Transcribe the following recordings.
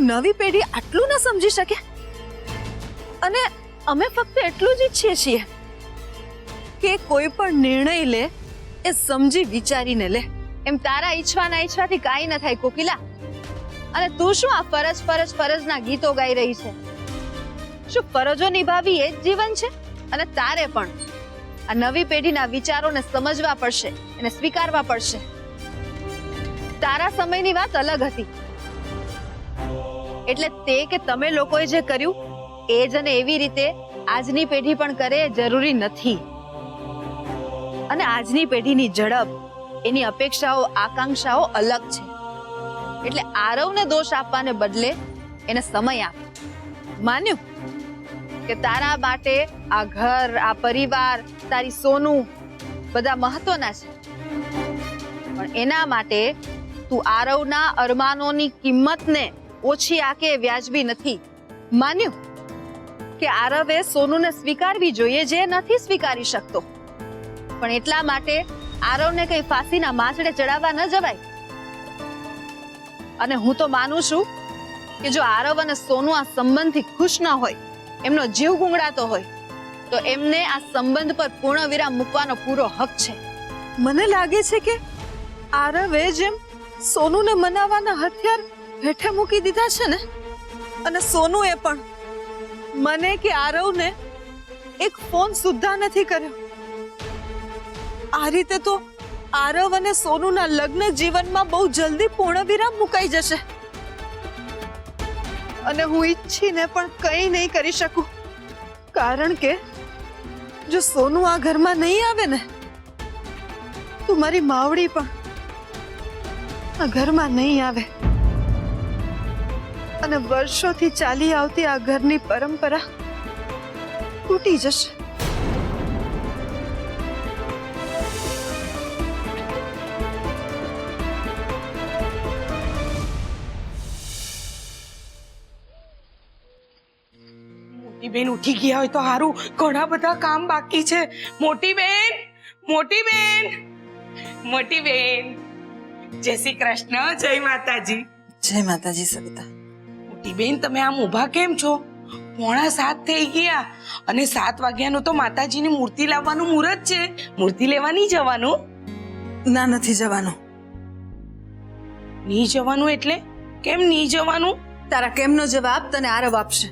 નવી પેઢી આટલું ન સમજી શકે? અને અમે ફક્ત એટલું જ ઈચ્છીએ છીએ કે કોઈ પણ નિર્ણય લે એ સમજી વિચારીને લે. એમ તારા ઈચ્છવાથી કાંઈ ન થાય કોકિલા. અને તું શું આ ફરજના ગીતો ગાઈ રહી છે? શું ફરજો નિભાવી એ જ જીવન છે? અને તારે પણ આ નવી પેઢીના વિચારોને સમજવા પડશે અને સ્વીકારવા પડશે. તારા સમયની વાત અલગ હતી, એટલે તે કે તમે લોકોએ જે કર્યું એ જ અને એવી રીતે આજની પેઢી પણ કરે એ જરૂરી નથી. અને આજની પેઢીની ઝડપ, એની અપેક્ષાઓ, આકાંક્ષાઓ અલગ છે. એટલે આરવને દોષ આપવાને બદલે એને સમય આપ. માન્યું કે તારા માટે આ ઘર, આ પરિવાર, તારી સોનું બધા મહત્વના છે, પણ એના માટે તું આરવના અરમાનોની કિંમતને ઓછી આંકે વ્યાજબી નથી. માન્યું કે આરવે સોનુને સ્વીકારવી જોઈએ જે નથી સ્વીકારી શકતો, પણ એટલા માટે આરવને કઈ ફાંસીના માંચડે ચડાવવા ન જવાય. અને હું તો માનું છું કે જો આરવ અને સોનુ આ સંબંધથી ખુશ ન હોય, એમનો જીવ ગુંગળાતો હોય, તો એમને આ સંબંધ પર પૂર્ણ વિરામ મૂકવાનો પૂરો હક છે. મને લાગે છે કે આરવે જેમ સોનુને મનાવવાના હથિયાર હેઠે મૂકી દીધા છે ને, અને સોનુએ પણ મને કે આરવને એક ફોન સુદ્ધા નથી કર્યો. આ રીતે તો આરવ અને સોનુના લગ્ન જીવનમાં બહુ જલ્દી પૂર્ણ વિરામ મુકાઈ જશે, અને હું ઈચ્છીને પણ કંઈ નહીં કરી શકું. કારણ કે જો સોનુ આ ઘરમાં નહીં આવે ને, તો મારી માવડી પણ આ ઘરમાં નહીં આવે, અને વર્ષોથી ચાલી આવતી આ ઘરની પરંપરા તૂટી જશે. મોટી બેન ઉઠી ગયા હોય તો સારું, ઘણા બધા કામ બાકી છે. મોટી બેન, મોટી બેન, મોટી બેન, જય શ્રી કૃષ્ણ, જય માતાજી. જય માતાજી સવિતા. મોટી બેન, તમે આમ ઊભા કેમ છો? 6:45 થઈ ગયા, અને 7 વાગ્યાનું તો માતાજીની મૂર્તિ લાવવાનું મુહૂર્ત છે. મૂર્તિ લેવા નહીં જવાનું? ના, નથી જવાનું. નહીં જવાનું એટલે કેમ નહીં જવાનું? તારા કેમનો જવાબ તને આરવ આપશે.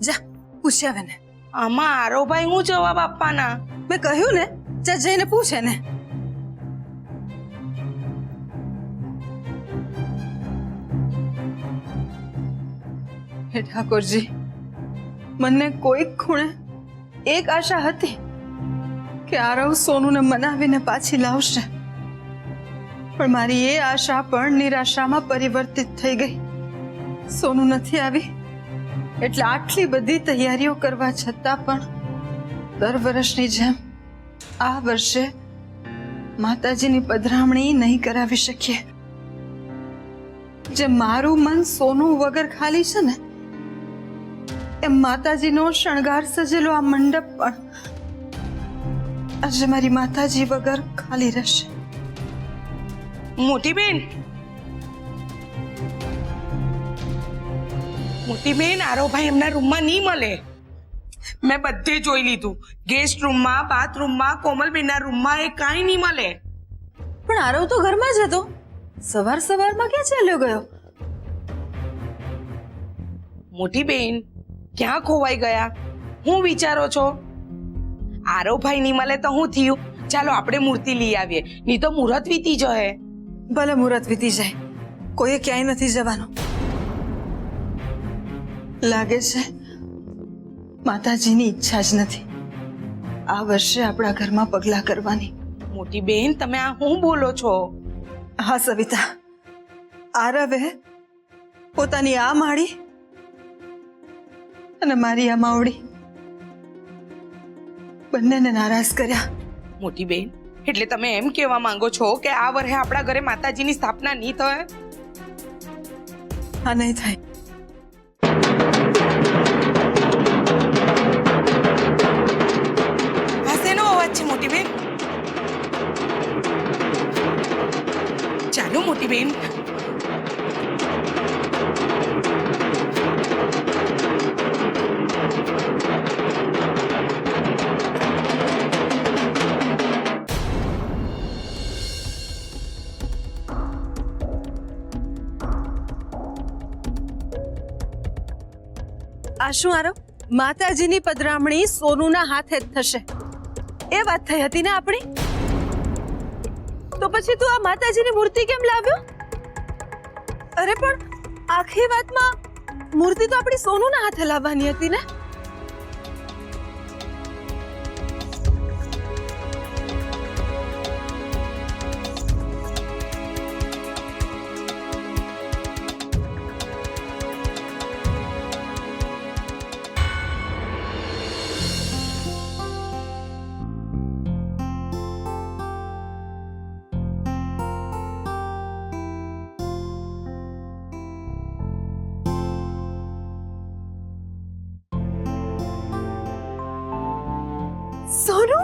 જા પૂછ્યા ને. આમાં આરોભાઈ હું જવાબ આપવાના? મેં કહ્યું ને, જા જઈને પૂછે ને. હે ઠાકોરજી, મને કોઈક ખૂણે એક આશા હતી કે આરવ સોનુને મનાવીને પાછી લાવશે, પણ મારી એ આશા પણ નિરાશામાં પરિવર્તિત થઈ ગઈ. સોનુ નથી આવી, એટલે આટલી બધી તૈયારીઓ કરવા છતાં પણ દર વર્ષની જેમ આ વર્ષે માતાજીની પધરામણી નહીં કરાવી શકીએ. જે મારું મન સોનુ વગર ખાલી છે ને, એમ માતાજીનો શણગાર સજેલો આ મંડપ પણ આજે મારી માતાજી વગર ખાલી રહેશે. મોટી બેન, મોટી બેન, આરોભાઈ એમના રૂમમાં નહીં મળે. મેં બધે જોઈ લીધું, ગેસ્ટ રૂમમાં, બાથરૂમમાં, કોમલબેનના રૂમમાં, એ કાંઈ નહીં મળે. પણ આરવ તો ઘરમાં જ હતો. સવારમાં ક્યાં ચાલ્યો ગયો? મોટી બેન, ક્યાં ખોવાઈ ગયા? હું વિચારો છો? આરોભાઈ નહીં મળે તો હું થયું? ચાલો આપણે મૂર્તિ લઈ આવીએ, નહીં તો મુહૂર્ત વીતી જશે. ભલે મુહૂર્ત વીતી જાય, કોઈએ ક્યાંય નથી જવાનું. લાગે છે માતાજીની ઈચ્છા જ નથી આ વર્ષે આપણા ઘરમાં પગલા કરવાની. મોટી બેન, તમે આ શું બોલો છો? હા સવિતા, આરવે પોતાની આ માળી અને મારી આ માવડી બંનેને નારાજ કર્યા. મોટી બેન, એટલે તમે એમ કહેવા માંગો છો કે આ વર્ષે આપણા ઘરે માતાજીની સ્થાપના નહીં થાય? હા, નહીં થાય. આ શેનો અવાજ છે મોટી બેન? ચાલો મોટી બેન. આ શું આરવ? માતાજીની પધરામણી સોનુના હાથે જ થશે એ વાત થઈ હતી ને આપણી? તો પછી તું આ માતાજીની મૂર્તિ કેમ લાવ્યો? અરે પણ આખી વાતમાં મૂર્તિ તો આપણી સોનુના હાથે લાવવાની હતી ને? સોનુ,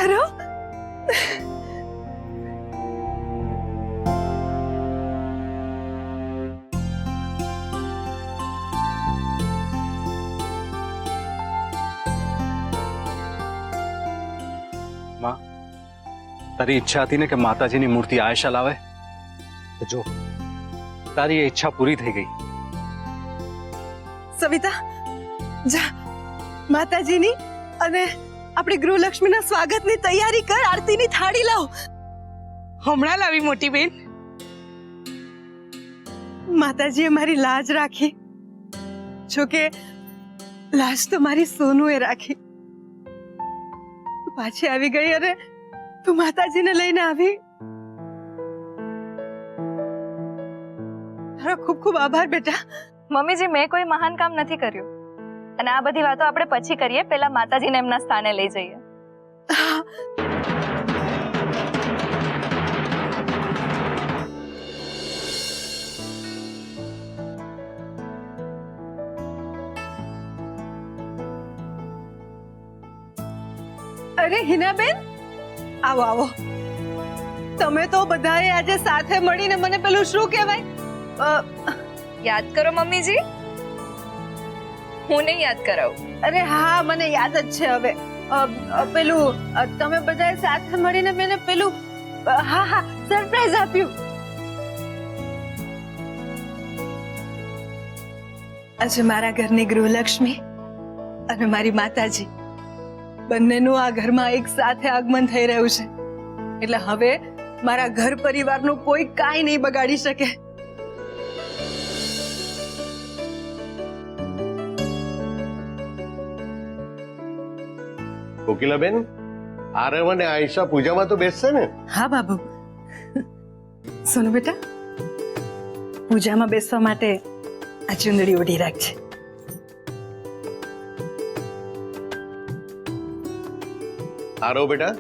આરવ, માં, તારી ઈચ્છા હતી ને કે માતાજીની મૂર્તિ આયશા લાવે, તો જો તારી એ ઈચ્છા પૂરી થઈ ગઈ. સવિતા જા માતાજીની અને આપણી ગૃહલક્ષ્મીના સ્વાગતની તૈયારી કર. આરતીની થાળી લાવ. હમણાં લાવી મોટી બેન. માતાજીએ મારી લાજ રાખી, જોકે લાજ તો મારી સોનુએ રાખી. તું પાછી આવી ગઈ અને તું માતાજીને લઈને આવી. તારો ખૂબ ખૂબ આભાર બેટા. મમ્મીજી, મેં કોઈ મહાન કામ નથી કર્યું અને આ બધી વાતો આપણે પછી કરીએ. પહેલા માતાજીને એમના સ્થાને લઈ જઈએ. અરે હિનાબેન, આવો આવો. તમે તો બધાએ આજે સાથે મળીને મને પેલું શું કહેવાય, યાદ કરો મમ્મીજી. હું નહીં યાદ કરાવું. અરે હા, મને યાદ જ છે હવે. પેલું તમે બધાએ સાથે મળીને મને પેલું હા હા સરપ્રાઈઝ આપ્યું. આજે મારા ઘરની ગૃહલક્ષ્મી અને મારી માતાજી બંનેનું આ ઘરમાં એક સાથે આગમન થઈ રહ્યું છે. એટલે હવે મારા ઘર પરિવારનું કોઈ કાંઈ નહીં બગાડી શકે. કોકિલાબેન, આરવ અને આયશા પૂજામાં તો બેસશે ને? હા બાબુ. સોનુ બેટા, પૂજામાં બેસવા માટે આ ચુંદડી ઓઢી રાખજે. આરવ બેટા,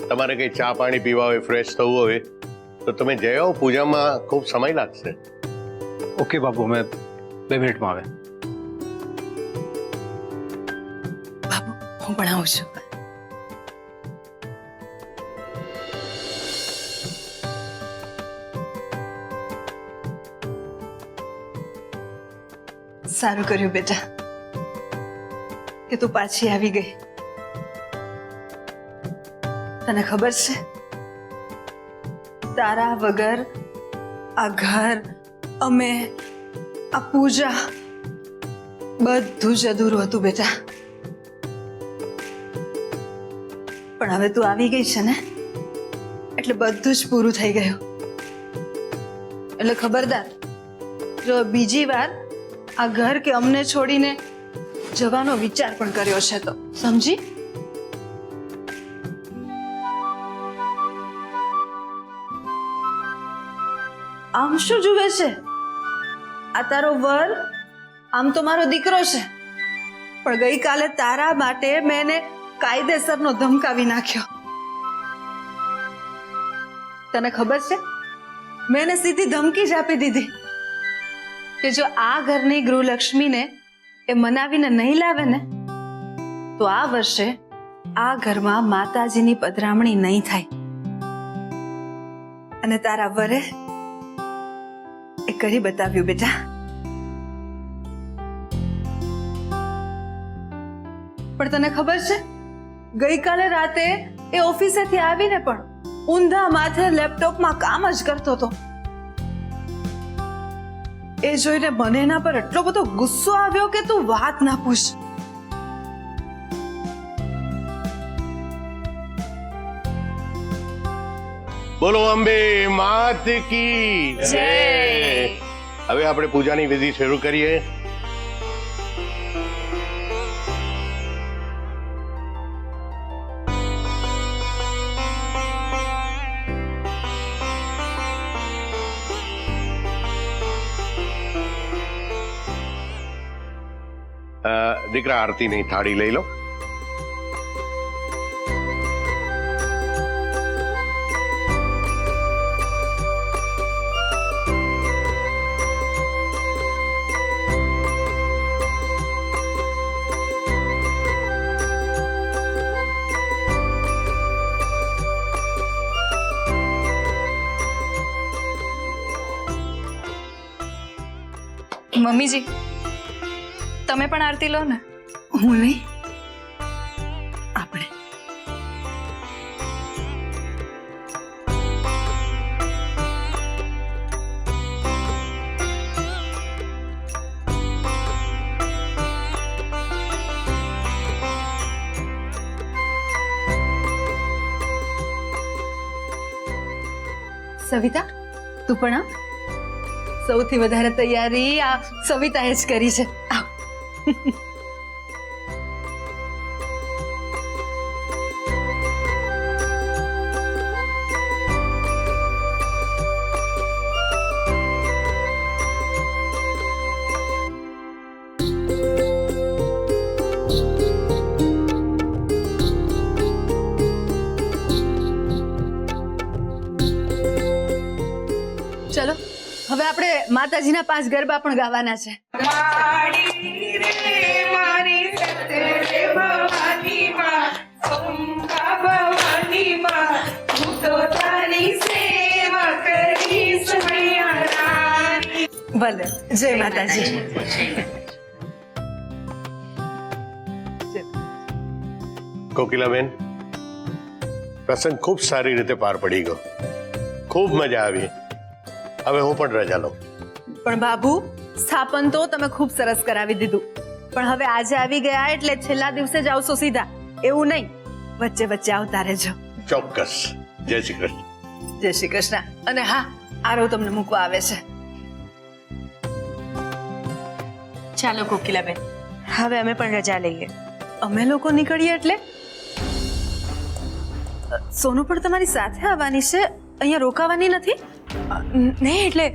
તમારે કઈ ચા પાણી પીવા હોય, ફ્રેશ થવું હોય તો તમે જઈ આવો. પૂજામાં ખૂબ સમય લાગશે. ઓકે બાબુ, અમે 2 મિનિટમાં આવે. બાબુ, હું પણ આવું છું. સારું કર્યું બેટા કે તું પાછી આવી ગઈ. તને ખબર છે, તારા વગર આ ઘર, અમે, આ પૂજા બધું જ અધૂરું હતું બેટા. પણ હવે તું આવી ગઈ છે ને, એટલે બધું જ પૂરું થઈ ગયું. એટલે ખબરદાર, જો બીજી વાર આ ઘર કે અમને છોડીને જવાનો વિચાર પણ કર્યો છે તો સમજી. આમ શું જુએ છે? આ તારો વર આમ તો મારો દીકરો છે, પણ ગઈકાલે તારા માટે મેં એને કાયદેસરનો ધમકાવી નાખ્યો. તને ખબર છે, મેં એને સીધી ધમકી જ આપી દીધી કે જો આ ઘરની ગૃહલક્ષ્મીને એ મનાવીને નહીં લાવે ને તો આ વર્ષે આ ઘરમાં માતાજીની પધરામણી નહીં થાય. અને તારા વરે એ કરી બતાવ્યું બેટા. પણ તને ખબર છે, ગઈકાલે રાતે એ ઓફિસેથી આવીને પણ ઊંધા માથે લેપટોપમાં કામ જ કરતો હતો. એ જોઈને મને એના પર એટલો બધો ગુસ્સો આવ્યો કે તું વાત ના પૂછ. બોલો અંબે માત કી જય. હવે આપણે પૂજાની વિધિ શરૂ કરીએ. દીકરા આરતીની થાળી લઈ લો. મમ્મીજી તમે પણ આરતી લો ને. હું નહીં, આપણે. સવિતા તું પણ આવ. સૌથી વધારે તૈયારી આ સવિતાએ જ કરી છે. આવ. ચલો હવે આપણે માતાજીના 5 ગરબા પણ ગાવાના છે. માડી રે મારી સતરે ભવાની માં, અંબા ભવાની માં, હું તો તારી સેવા કરીશ મૈયા રાણી. ભલે. જય માતાજી. કોકિલાબેન, પ્રસંગ ખૂબ સારી રીતે પાર પડી ગયો. ખૂબ મજા આવી. હવે હું પણ રજા લઉં. પણ બાબુ, સ્થાપન તો તમે ખૂબ સરસ કરાવી દીધું, પણ હવે આજે આવી ગયા એટલે છેલ્લા દિવસે જ આવશો સીધા એવું નહીં, વચ્ચે વચ્ચે આવતા રહેજો. ચોક્કસ. જય શ્રી કૃષ્ણ. જય શ્રી કૃષ્ણ. અને હા, આરવ તમને મૂકવા આવે છે. ચાલો કોકિલાબેન, હવે અમે પણ રજા લઈએ. અમે લોકો નીકળીએ એટલે સોનુ પણ તમારી સાથે આવવાની છે? અહીંયા રોકાવાની નથી? નહીં એટલે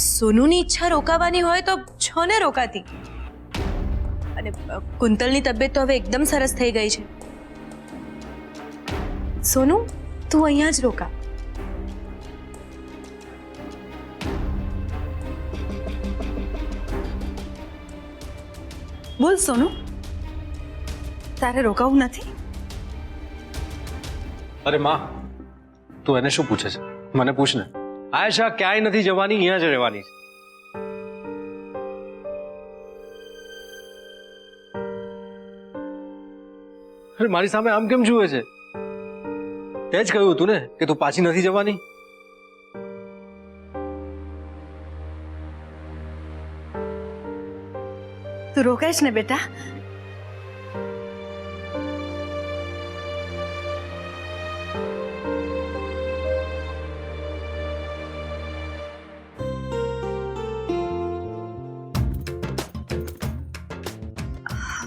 સોનુની ઈચ્છા રોકાવાની હોય તો છો ને રોકાતી. અને કુંતલની તબિયત તો હવે એકદમ સરસ થઈ ગઈ છે. સોનુ તું અહીંયા જ રોકા. બોલ સોનુ, તારે રોકાવું નથી? અરે માં, તું એને શું પૂછે છે? મને પૂછ ને. આયશા ક્યાંય નથી જવાની, અહીંયા જ રહેવાની છે. અરે મારી સામે આમ કેમ જુએ છે? તે જ કહ્યું હતું ને કે તું પાછી નથી જવાની. તું રોકાઈશ ને બેટા?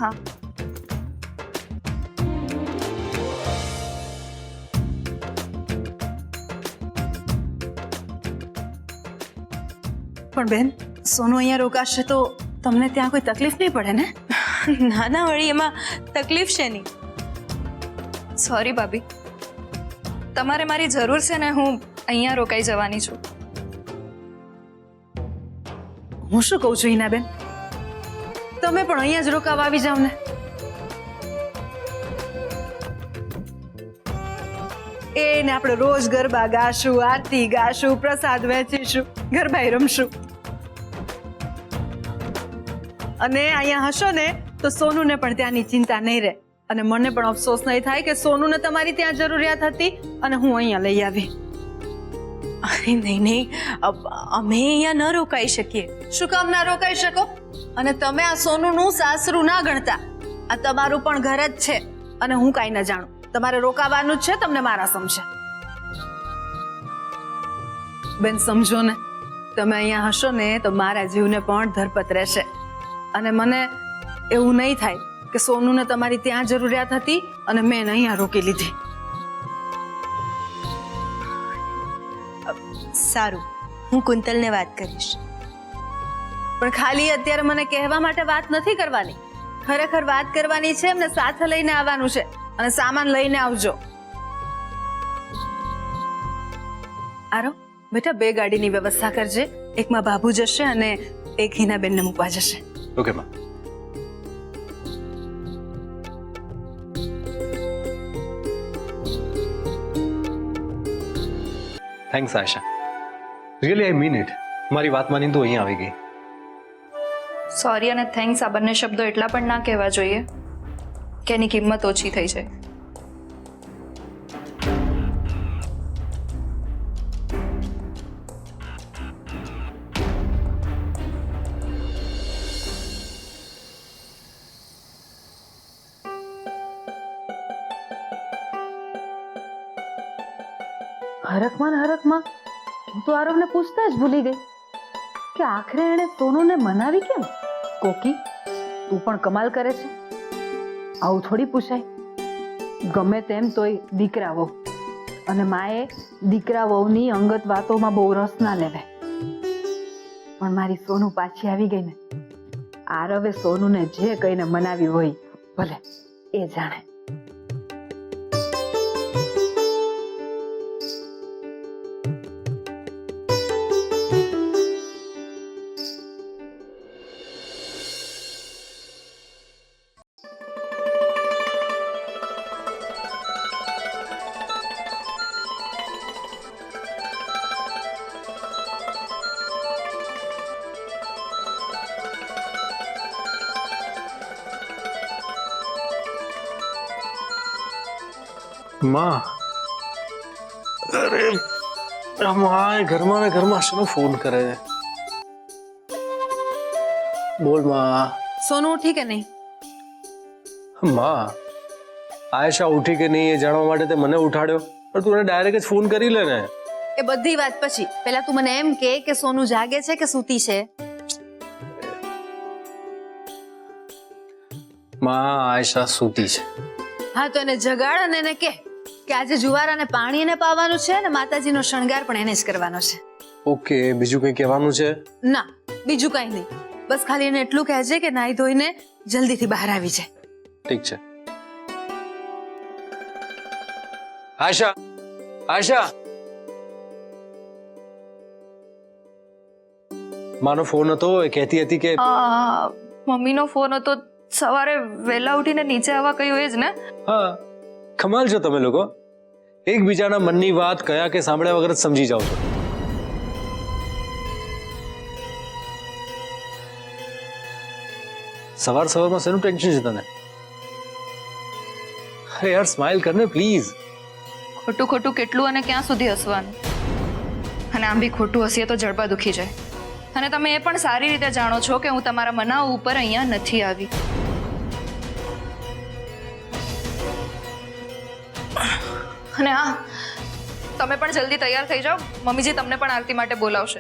હા. પણ બેન, સોનુ અહીંયા રોકાશે તો તમને ત્યાં કોઈ તકલીફ નહીં પડે ને? ના ના, વળી એમાં તકલીફ છે નહીં. સોરી ભાભી, તમારે મારી જરૂર છે ને હું અહીંયા રોકાઈ જવાની છું. હું શું કહું છું હિનાબેન, તમે પણ અહીંયા જ રોકાવા આવી જાવ ને. એને આપણે રોજ ગરબા ગાશું, આરતી ગાશું, પ્રસાદ વહેંચીશું, ગરબા રમશું. અને અહીંયા હશો ને તો સોનુને પણ ત્યાંની ચિંતા નહીં રહે, અને મને પણ અફસોસ નહીં થાય કે સોનુને તમારી ત્યાં જરૂરિયાત હતી અને હું અહીંયા લઈ આવી. અરે નહીં નહીં, અમે અહીંયા ન રોકાઈ શકીએ. શું કામ ના રોકાઈ શકો? અને તમે આ સોનુનું સાસરું ના ગણતા. આ તમારું પણ ઘર જ છે અને હું કાંઈ ન જાણું. તમારે રોકાવાનું જ છે, તમને મારા સમશે. બેન સમજો ને, તમે અહીંયા હશો ને તો મારા જીવને પણ ધરપત રહેશે. અને મને એવું નહીં થાય કે સોનુને તમારી ત્યાં જરૂરિયાત હતી અને મેં એને અહીંયા રોકી લીધી. સારું, હું કુંતલને વાત કરીશ. પણ ખાલી અત્યારે મને કહેવા માટે વાત નથી કરવાની. ખરેખર વાત કરવાની છે. એમને સાથે લઈને આવવાનું છે અને સામાન લઈને આવજો. આરો બેટા, 2 ગાડીની વ્યવસ્થા કરજે. એકમાં બાબુ જશે અને એક હિનાબેનને મૂકવા જશે. ઓકે માં. Thanks Asha, really I mean it. મારી વાત માની તું અહીંયા આવી ગઈ. સોરી અને થેન્ક્સ આ બંને શબ્દો એટલા પણ ના કહેવા જોઈએ કે એની કિંમત ઓછી થઈ જાય. હરખમાં હું તો આરવને પૂછતા જ ભૂલી ગઈ કે આખરે એણે સોનુને મનાવી કેમ. કોકી, તું પણ કમાલ કરે છે. આવું થોડી પૂછાય. ગમે તેમ તોય દીકરા વહુ, અને માએ દીકરા વહુની અંગત વાતોમાં બહુ રસ ના લેવાય. પણ મારી સોનુ પાછી આવી ગઈ ને. આરવે સોનુને જે કહીને મનાવી હોય ભલે એ જાણે. માં, અરે માં ઘરમાં ને ઘરમાં શેનો ફોન કરે છે? બોલ માં. સોનુ ઉઠી કે નહીં? માં, આયશા ઉઠી કે નહીં એ જાણવા માટે તે મને ઉઠાડ્યો, પણ તું એને ડાયરેક્ટ જ ફોન કરી લે ને. એ બધી વાત પછી. પહેલા તું મને એમ કે સોનુ જાગે છે કે સૂતી છે? માં, આયશા સૂતી છે. હા તો એને જગાડ અને એને કે આજે જુવારાને પાણી એને પાવાનું છે અને માતાજીનો શણગાર પણ એને જ કરવાનો છે. ઓકે, બીજું કંઈ કહેવાનું છે? ના, બીજું કઈ નહીં. બસ ખાલી એને એટલું કહેજે કે નાઈ ધોઈને જલ્દીથી બહાર આવી જાય. ઠીક છે. આશા, આશા, માનો ફોન હતો, એ કહેતી હતી કે મમ્મીનો ફોન હતો. સવારે વહેલા ઉઠીને નીચે આવવા કહ્યું એ જ ને? હા, કમાલ છો તમે લોકો. એકબીજાના મનની વાત કયા કે સાંભળ્યા વગર જ સમજી જાઓ છો. સવારમાં શેનું ટેન્શન છે તને? અરે યાર, સ્માઇલ કરને પ્લીઝ. ખોટું ખોટું કેટલું અને ક્યાં સુધી હસવાનું? અને આમ બી ખોટું હસીએ તો જડબા દુખી જાય. અને તમે એ પણ સારી રીતે જાણો છો કે હું તમારા મનાવ ઉપર અહીંયા નથી આવી. અને હા, તમે પણ જલ્દી તૈયાર થઈ જાઓ. મમ્મીજી તમને પણ આરતી માટે બોલાવશે.